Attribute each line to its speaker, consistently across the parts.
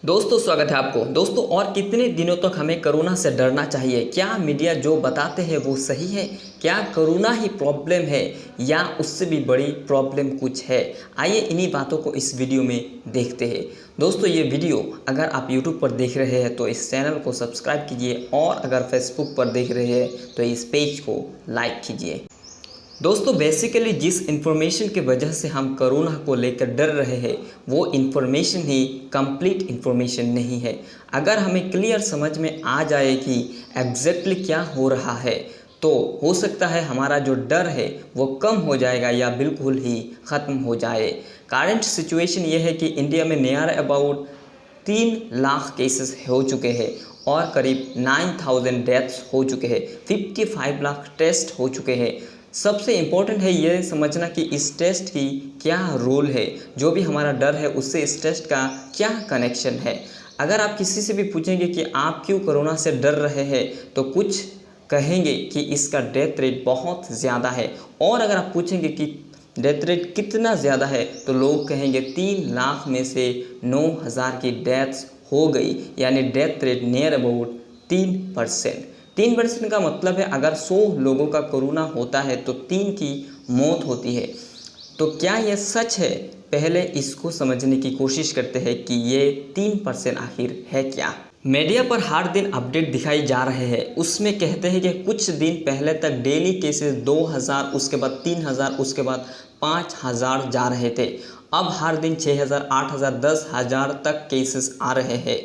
Speaker 1: दोस्तों स्वागत है आपको। दोस्तों और कितने दिनों तक हमें कोरोना से डरना चाहिए? क्या मीडिया जो बताते हैं वो सही है? क्या कोरोना ही प्रॉब्लम है या उससे भी बड़ी प्रॉब्लम कुछ है? आइए इन्हीं बातों को इस वीडियो में देखते हैं। दोस्तों ये वीडियो अगर आप यूट्यूब पर देख रहे हैं तो इस चैनल को सब्सक्राइब कीजिए और अगर फेसबुक पर देख रहे हैं तो इस पेज को लाइक कीजिए। दोस्तों बेसिकली जिस इन्फॉर्मेशन की वजह से हम कोरोना को लेकर डर रहे हैं वो इन्फॉर्मेशन ही कंप्लीट इन्फॉर्मेशन नहीं है। अगर हमें क्लियर समझ में आ जाए कि एग्जैक्टली क्या हो रहा है तो हो सकता है हमारा जो डर है वो कम हो जाएगा या बिल्कुल ही ख़त्म हो जाए। करंट सिचुएशन ये है कि इंडिया में नियर अबाउट 3 लाख केसेस हो चुके हैं और करीब 9000 डेथ्स हो चुके हैं। 55 लाख टेस्ट हो चुके हैं। सबसे इम्पोर्टेंट है ये समझना कि इस टेस्ट की क्या रोल है, जो भी हमारा डर है उससे इस टेस्ट का क्या कनेक्शन है। अगर आप किसी से भी पूछेंगे कि आप क्यों कोरोना से डर रहे हैं तो कुछ कहेंगे कि इसका डेथ रेट बहुत ज़्यादा है, और अगर आप पूछेंगे कि डेथ रेट कितना ज़्यादा है तो लोग कहेंगे 3 लाख में से 9000 की डेथ्स हो गई, यानी डेथ रेट नियर अबाउट 3%। 3% का मतलब है अगर 100 लोगों का कोरोना होता है तो 3 की मौत होती है। तो क्या यह सच है? पहले इसको समझने की कोशिश करते हैं कि ये 3% आखिर है क्या। मीडिया पर हर दिन अपडेट दिखाई जा रहे हैं, उसमें कहते हैं कि कुछ दिन पहले तक डेली केसेस 2000, उसके बाद 3000, उसके बाद 5000 जा रहे थे। अब हर दिन 6000, 8000, 10,000 तक केसेस आ रहे हैं।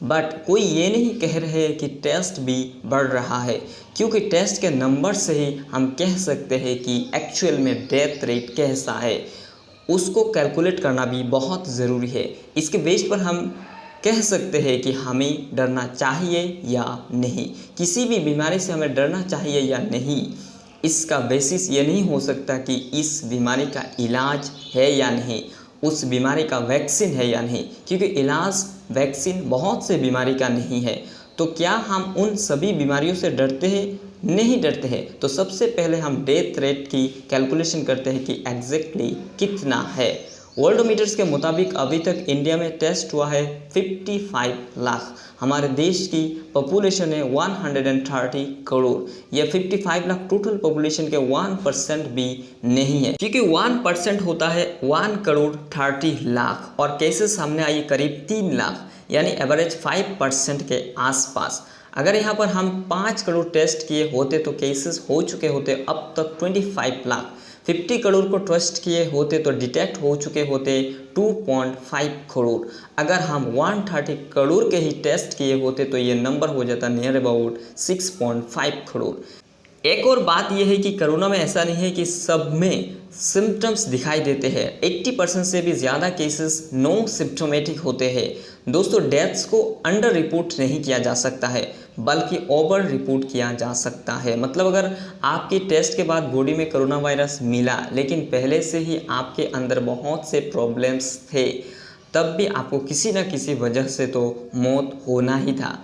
Speaker 1: बट कोई ये नहीं कह रहे कि टेस्ट भी बढ़ रहा है, क्योंकि टेस्ट के नंबर से ही हम कह सकते हैं कि एक्चुअल में डेथ रेट कैसा है। उसको कैलकुलेट करना भी बहुत ज़रूरी है। इसके बेस पर हम कह सकते हैं कि हमें डरना चाहिए या नहीं, किसी भी बीमारी से हमें डरना चाहिए या नहीं। इसका बेसिस ये नहीं हो सकता कि इस बीमारी का इलाज है या नहीं, उस बीमारी का वैक्सीन है या नहीं, क्योंकि इलाज वैक्सीन बहुत से बीमारी का नहीं है। तो क्या हम उन सभी बीमारियों से डरते हैं? नहीं डरते हैं। तो सबसे पहले हम डेथ रेट की कैलकुलेशन करते हैं कि एग्जैक्टली कितना है। वर्ल्डोमीटर्स के मुताबिक अभी तक इंडिया में टेस्ट हुआ है 55 लाख। हमारे देश की पॉपुलेशन है 130 करोड़। यह 55 लाख टोटल पॉपुलेशन के 1% भी नहीं है, क्योंकि 1% होता है 1 करोड़ 30 लाख और केसेस सामने आई करीब 3 लाख, यानी एवरेज 5% के आसपास। अगर यहाँ पर हम 5 करोड़ टेस्ट किए होते तो केसेस हो चुके होते अब तक 25 लाख। 50 करोड़ को टेस्ट किए होते तो डिटेक्ट हो चुके होते 2.5 करोड़। अगर हम 130 करोड़ के ही टेस्ट किए होते तो ये नंबर हो जाता नियर अबाउट 6.5 करोड़। एक और बात यह है कि कोरोना में ऐसा नहीं है कि सब में सिम्टम्स दिखाई देते हैं। 80% से भी ज़्यादा केसेस नो सिम्टोमेटिक होते हैं। दोस्तों डेथ्स को अंडर रिपोर्ट नहीं किया जा सकता है, बल्कि ओवर रिपोर्ट किया जा सकता है। मतलब अगर आपके टेस्ट के बाद बॉडी में कोरोना वायरस मिला लेकिन पहले से ही आपके अंदर बहुत से प्रॉब्लम्स थे, तब भी आपको किसी न किसी वजह से तो मौत होना ही था।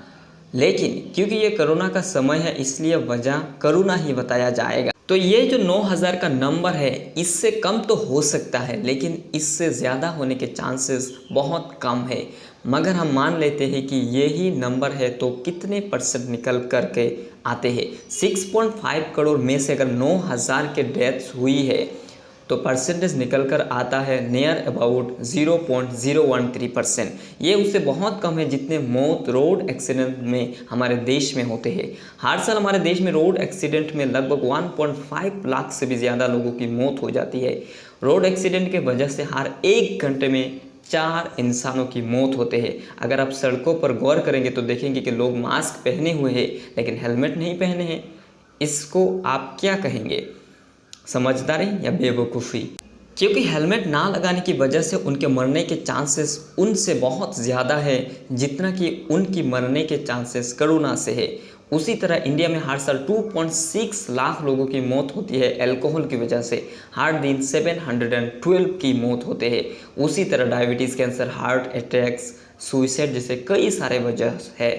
Speaker 1: लेकिन क्योंकि ये कोरोना का समय है इसलिए वजह कोरोना ही बताया जाएगा। तो ये जो 9000 का नंबर है इससे कम तो हो सकता है, लेकिन इससे ज़्यादा होने के चांसेस बहुत कम है। मगर हम मान लेते हैं कि ये ही नंबर है तो कितने % निकल करके आते हैं। 6.5 करोड़ में से अगर 9000 के डेथ्स हुई है तो परसेंटेज निकल कर आता है नियर अबाउट 0.013%। ये उससे बहुत कम है जितने मौत रोड एक्सीडेंट में हमारे देश में होते हैं। हर साल हमारे देश में रोड एक्सीडेंट में लगभग 1.5 लाख से भी ज़्यादा लोगों की मौत हो जाती है। रोड एक्सीडेंट के वजह से हर 1 घंटे में 4 इंसानों की मौत होते हैं। अगर आप सड़कों पर गौर करेंगे तो देखेंगे कि लोग मास्क पहने हुए हैं लेकिन हेलमेट नहीं पहने हैं। इसको आप क्या कहेंगे, समझदारी या बेवकूफ़ी? क्योंकि हेलमेट ना लगाने की वजह से उनके मरने के चांसेस उनसे बहुत ज़्यादा है जितना कि उनकी मरने के चांसेस कोरोना से है। उसी तरह इंडिया में हर साल 2.6 लाख लोगों की मौत होती है अल्कोहल की वजह से। हर दिन 712 की मौत होते हैं। उसी तरह diabetes, cancer, heart attacks, suicide जैसे कई सारे वजह है।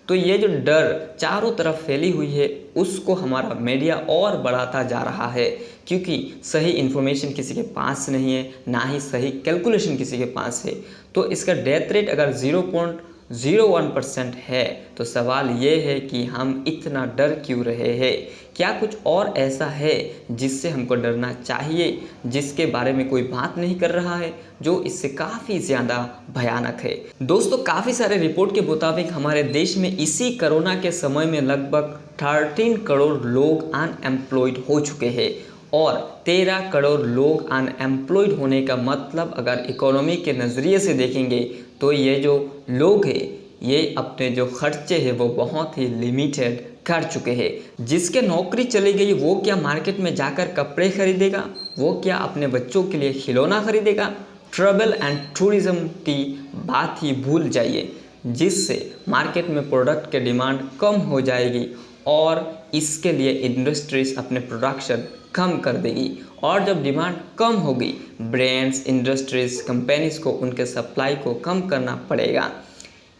Speaker 1: तो ये जो डर चारों तरफ फैली हुई है उसको हमारा मीडिया और बढ़ाता जा रहा है, क्योंकि सही इन्फॉर्मेशन किसी के पास नहीं है, ना ही सही कैलकुलेशन किसी के पास है। तो इसका डेथ रेट अगर 0.01% है तो सवाल ये है कि हम इतना डर क्यों रहे हैं। क्या कुछ और ऐसा है जिससे हमको डरना चाहिए, जिसके बारे में कोई बात नहीं कर रहा है, जो इससे काफ़ी ज़्यादा भयानक है। दोस्तों, काफ़ी सारे रिपोर्ट के मुताबिक हमारे देश में इसी कोरोना के समय में लगभग 13 करोड़ लोग अनएम्प्लॉयड हो चुके हैं। और 13 करोड़ लोग अनएम्प्लॉयड होने का मतलब अगर इकोनॉमी के नज़रिए से देखेंगे तो ये जो लोग हैं ये अपने जो खर्चे हैं वो बहुत ही लिमिटेड कर चुके हैं। जिसके नौकरी चली गई वो क्या मार्केट में जाकर कपड़े खरीदेगा, वो क्या अपने बच्चों के लिए खिलौना खरीदेगा। ट्रैवल एंड टूरिज्म की बात ही भूल जाइए, जिससे मार्केट में प्रोडक्ट के डिमांड कम हो जाएगी और इसके लिए इंडस्ट्रीज अपने प्रोडक्शन कम कर देगी। और जब डिमांड कम होगी, ब्रांड्स, इंडस्ट्रीज, कंपनीज को उनके सप्लाई को कम करना पड़ेगा।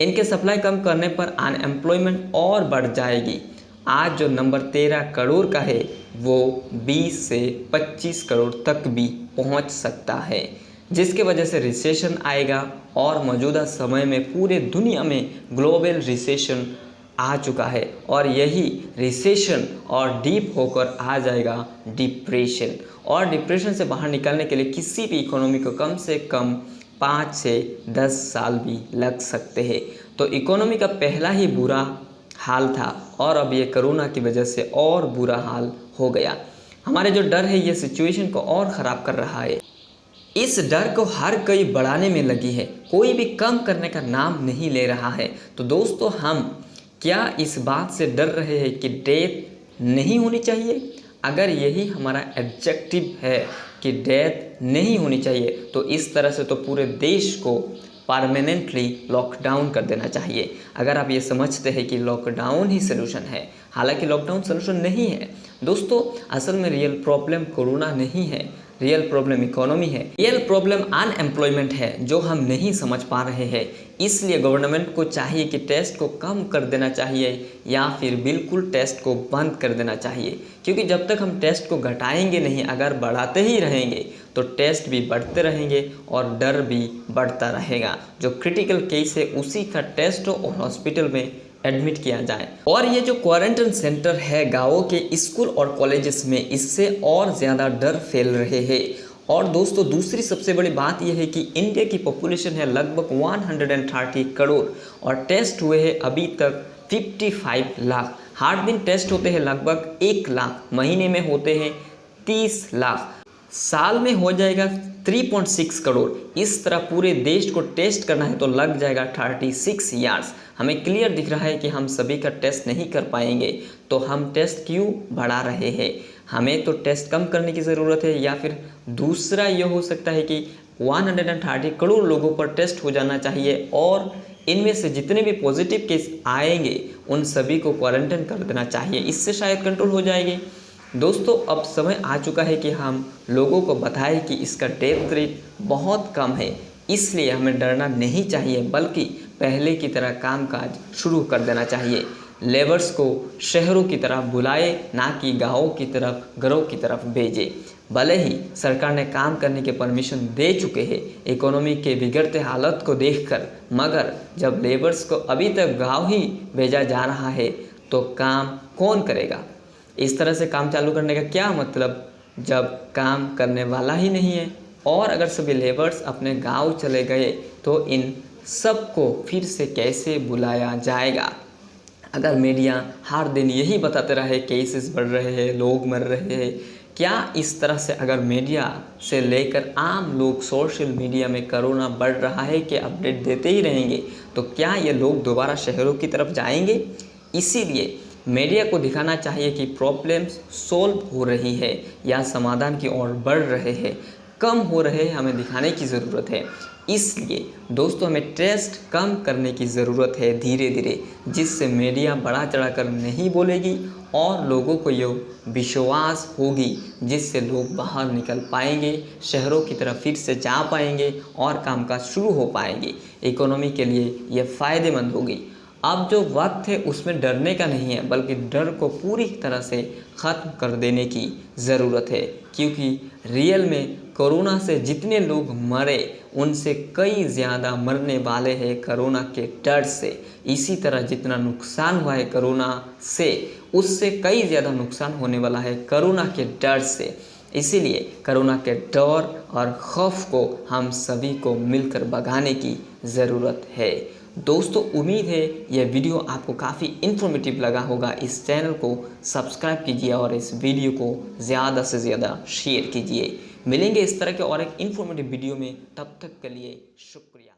Speaker 1: इनके सप्लाई कम करने पर अनएम्प्लॉयमेंट और बढ़ जाएगी। आज जो नंबर 13 करोड़ का है वो 20 से 25 करोड़ तक भी पहुंच सकता है, जिसके वजह से रिसेशन आएगा। और मौजूदा समय में पूरे दुनिया में ग्लोबल रिसेशन आ चुका है और यही रिसेशन और डीप होकर आ जाएगा डिप्रेशन। और डिप्रेशन से बाहर निकलने के लिए किसी भी इकोनॉमी को कम से कम 5 से 10 साल भी लग सकते हैं। तो इकोनॉमी का पहला ही बुरा हाल था और अब ये कोरोना की वजह से और बुरा हाल हो गया। हमारे जो डर है ये सिचुएशन को और ख़राब कर रहा है। इस डर को हर कोई बढ़ाने में लगी है, कोई भी कम करने का नाम नहीं ले रहा है। तो दोस्तों, हम क्या इस बात से डर रहे हैं कि डेथ नहीं होनी चाहिए? अगर यही हमारा ऑब्जेक्टिव है कि डेथ नहीं होनी चाहिए तो इस तरह से तो पूरे देश को परमानेंटली लॉकडाउन कर देना चाहिए। अगर आप ये समझते हैं कि लॉकडाउन ही सलूशन है, हालांकि लॉकडाउन सलूशन नहीं है दोस्तों। असल में रियल प्रॉब्लम कोरोना नहीं है, रियल प्रॉब्लम इकोनॉमी है, रियल प्रॉब्लम अनएम्प्लॉयमेंट है जो हम नहीं समझ पा रहे हैं। इसलिए गवर्नमेंट को चाहिए कि टेस्ट को कम कर देना चाहिए या फिर बिल्कुल टेस्ट को बंद कर देना चाहिए, क्योंकि जब तक हम टेस्ट को घटाएंगे नहीं, अगर बढ़ाते ही रहेंगे तो टेस्ट भी बढ़ते रहेंगे और डर भी बढ़ता रहेगा। जो क्रिटिकल केस है उसी का टेस्ट हो और हॉस्पिटल में एडमिट किया जाए। और ये जो क्वारंटाइन सेंटर है गाँवों के स्कूल और कॉलेजेस में, इससे और ज़्यादा डर फैल रहे हैं। और दोस्तों, दूसरी सबसे बड़ी बात यह है कि इंडिया की पॉपुलेशन है लगभग 130 करोड़ और टेस्ट हुए हैं अभी तक 55 लाख। हर दिन टेस्ट होते हैं लगभग 1 लाख, महीने में होते हैं 30 लाख, साल में हो जाएगा 3.6 करोड़। इस तरह पूरे देश को टेस्ट करना है तो लग जाएगा 36 ईयर्स। हमें क्लियर दिख रहा है कि हम सभी का टेस्ट नहीं कर पाएंगे, तो हम टेस्ट क्यों बढ़ा रहे हैं? हमें तो टेस्ट कम करने की ज़रूरत है, या फिर दूसरा ये हो सकता है कि 130 करोड़ लोगों पर टेस्ट हो जाना चाहिए और इनमें से जितने भी पॉजिटिव केस आएंगे उन सभी को क्वारंटाइन कर देना चाहिए। इससे शायद कंट्रोल हो जाएगी। दोस्तों, अब समय आ चुका है कि हम लोगों को बताएं कि इसका डेथ रेट बहुत कम है, इसलिए हमें डरना नहीं चाहिए, बल्कि पहले की तरह कामकाज शुरू कर देना चाहिए। लेबर्स को शहरों की तरफ बुलाए, ना कि गाँवों की तरफ, घरों की तरफ भेजे। भले ही सरकार ने काम करने के परमिशन दे चुके हैं इकोनॉमी के बिगड़ते हालत को देखकर, मगर जब लेबर्स को अभी तक गाँव ही भेजा जा रहा है तो काम कौन करेगा? इस तरह से काम चालू करने का क्या मतलब जब काम करने वाला ही नहीं है। और अगर सभी लेबर्स अपने गांव चले गए तो इन सबको फिर से कैसे बुलाया जाएगा? अगर मीडिया हर दिन यही बताते रहे केसेस बढ़ रहे हैं, लोग मर रहे हैं, क्या इस तरह से अगर मीडिया से लेकर आम लोग सोशल मीडिया में कोरोना बढ़ रहा है कि अपडेट देते ही रहेंगे, तो क्या ये लोग दोबारा शहरों की तरफ जाएंगे? इसीलिए मीडिया को दिखाना चाहिए कि प्रॉब्लम्स सॉल्व हो रही है या समाधान की ओर बढ़ रहे हैं, कम हो रहे हैं, हमें दिखाने की ज़रूरत है। इसलिए दोस्तों, हमें टेस्ट कम करने की ज़रूरत है धीरे धीरे, जिससे मीडिया बढ़ा चढ़ाकर नहीं बोलेगी और लोगों को ये विश्वास होगी, जिससे लोग बाहर निकल पाएंगे, शहरों की तरफ फिर से जा पाएंगे और कामकाज शुरू हो पाएंगे। इकोनॉमी के लिए ये फ़ायदेमंद होगी। अब जो वक्त है उसमें डरने का नहीं है, बल्कि डर को पूरी तरह से ख़त्म कर देने की ज़रूरत है। क्योंकि रियल में कोरोना से जितने लोग मरे उनसे कई ज़्यादा मरने वाले हैं कोरोना के डर से। इसी तरह जितना नुकसान हुआ है कोरोना से, उससे कई ज़्यादा नुकसान होने वाला है कोरोना के डर से। इसीलिए कोरोना के डर और खौफ को हम सभी को मिलकर भगाने की ज़रूरत है। दोस्तों, उम्मीद है यह वीडियो आपको काफ़ी इन्फॉर्मेटिव लगा होगा। इस चैनल को सब्सक्राइब कीजिए और इस वीडियो को ज़्यादा से ज़्यादा शेयर कीजिए। मिलेंगे इस तरह के और एक इन्फॉर्मेटिव वीडियो में, तब तक के लिए शुक्रिया।